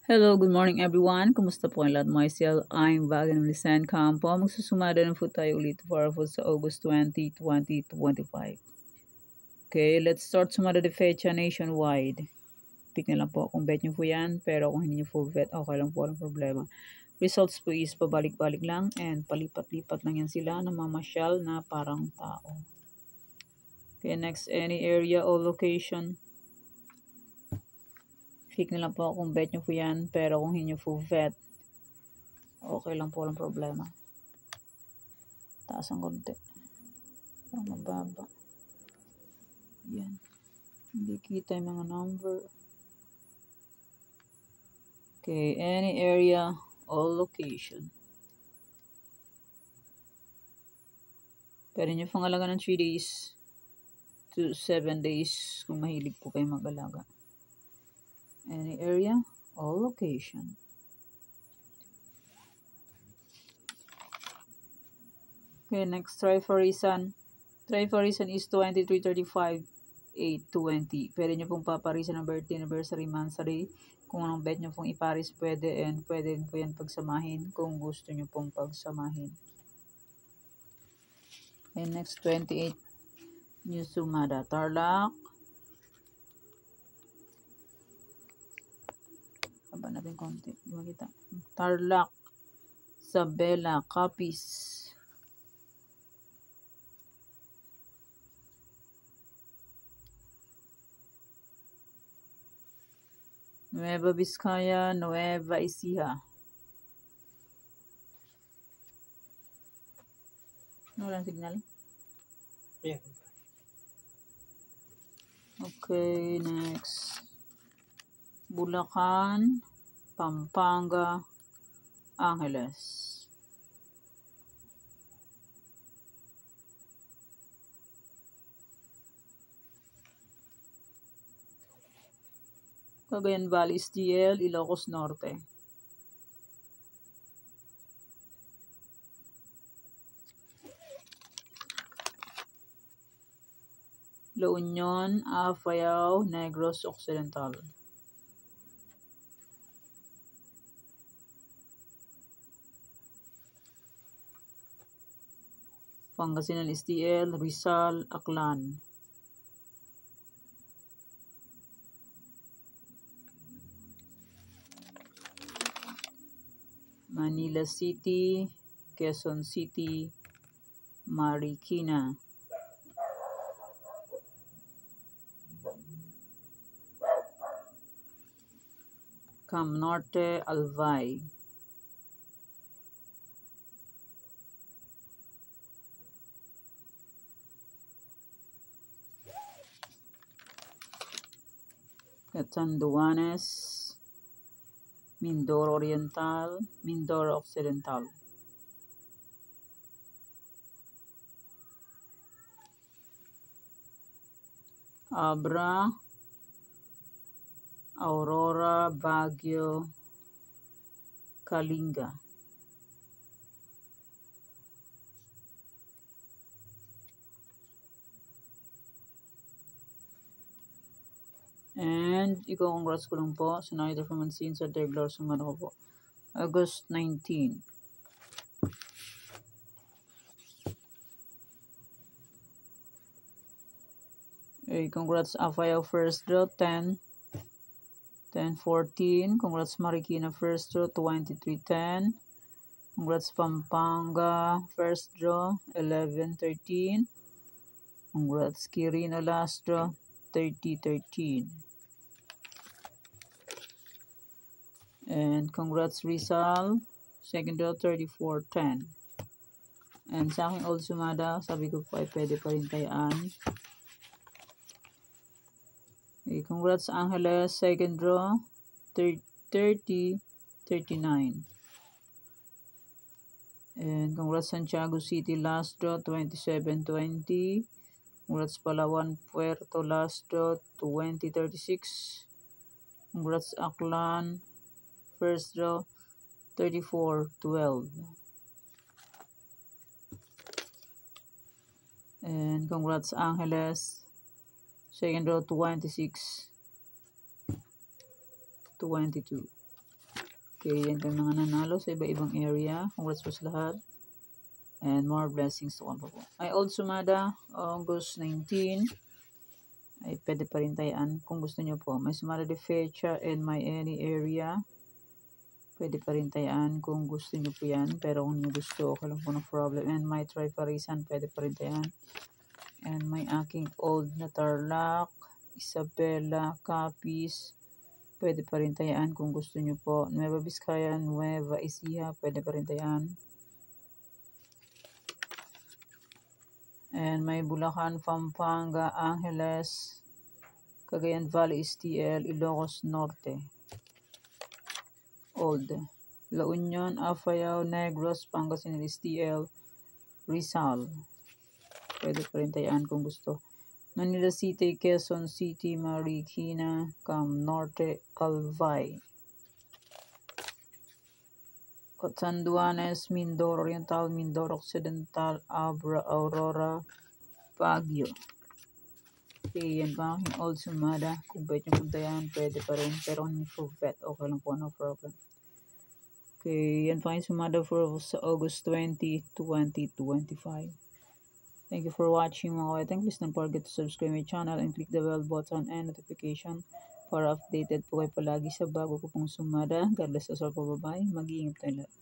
Hello, good morning everyone. Kumusta po ang lahat? Myself, I'm Vagan Lisan Campo. Magsusumada na po tayo ulit for sa August 20, 2025. Okay, let's start sumada de fecha nationwide. Pick na lang po kung bet nyo po yan, pero kung hindi nyo po bet, okay lang po, walang problema. Results po is pabalik-balik lang and palipat-lipat lang yan sila na mamasyal na parang tao. Okay, next, any area or location. Pick na lang po kung bet nyo po yan, pero kung hindi nyo po bet, okay lang po, walang problema. Taas ang konti. Parang mababa. Yan. Hindi kita yung mga number. Okay, any area or location. Pwede nyo pangalaga ng 3 days to 7 days kung mahilig po kayo mag-alaga. Any area or location. Okay, next, try for reason. Try for reason is 23, 35, 8, 20. Pwede nyo pong paparisan ng birthday, anniversary, monthsary. Kung anong bet nyo pong iparis, pwede, and pwede po yan pagsamahin kung gusto nyo pong pagsamahin. And next, 28, New Sumada. Tarlac. Haba natin konti. Di makita. Tarlac. Sabela. Capiz. Nueva Vizcaya. Nueva Ecija. Walang signal? Yeah. Okay, next. Bulacan, Pampanga, Angeles. Cagayan Valley, STL, Ilocos Norte. La Union, Apayao, Negros Occidental. Pangasinan, STL, Rizal, Aklan. Manila City, Quezon City, Marikina. Cam Norte, Albay. Catanduanes, Mindoro Oriental, Mindoro Occidental. Abra, Aurora, Baguio, Kalinga. And i-congrats ko lang po sa Snyder Permancin sa Deglar Sumano ko po. August 19. Okay, congrats Apayao first draw 10. 10-14. Congrats Marikina first draw 23-10. Congrats Pampanga first draw 11-13. Congrats Quirino last draw 30-13. And congrats Rizal second draw 34-10. And sa aking old sumada, sabi ko po ay pwede pa rin tayaan. Okay, congrats Angeles second draw 30-39. And congrats Santiago City last draw 27-20. Congrats Palawan Puerto last draw 20-36. Congrats Aklan first draw 34-12. And congrats Angeles second draw 26-22. Okay, yan po yung mga nanalo sa iba-ibang area. Congrats po sa lahat. And more blessings to come po. Ay, Old Sumada, August 19. Ay, pwede pa rin tayaan kung gusto nyo po. May Sumada de Fecha in my any area. Pwede pa rin tayaan kung gusto nyo po yan. Pero kung nyo gusto, okay lang po ng problem. And my Try Parisan, pwede pa rin tayaan. And may aking old na Tarlac, Isabela, Capiz, pwede pa rin tayaan kung gusto nyo po. Nueva Vizcaya, Nueva Ecija, pwede pa rin tayaan. And may Bulacan, Pampanga, Angeles, Cagayan Valley, STL, Ilocos Norte. Old. La Union, Afayao, Negros, Pangasinan, STL, Rizal. Pwede pa rin tayaan kung gusto. Manila City, Quezon City, Marikina, Cam Norte, Albay. Catanduanes, Mindoro Oriental, Mindoro Occidental, Abra, Aurora, Baguio. Okay, yan pa aking Old Sumada. Kung pwede nyo puntayan, pwede pa rin. Pero kung for vet, okay lang po, no problem. Okay, yan pa aking Sumada for sa August 20, 2025. Thank you for watching mga kaweteng. Please don't forget to subscribe my channel and click the bell button and notification para updated po kayo palagi sa bago ko pong Sumada. God bless us all po. Bye-bye. Mag-iingat tayo lahat.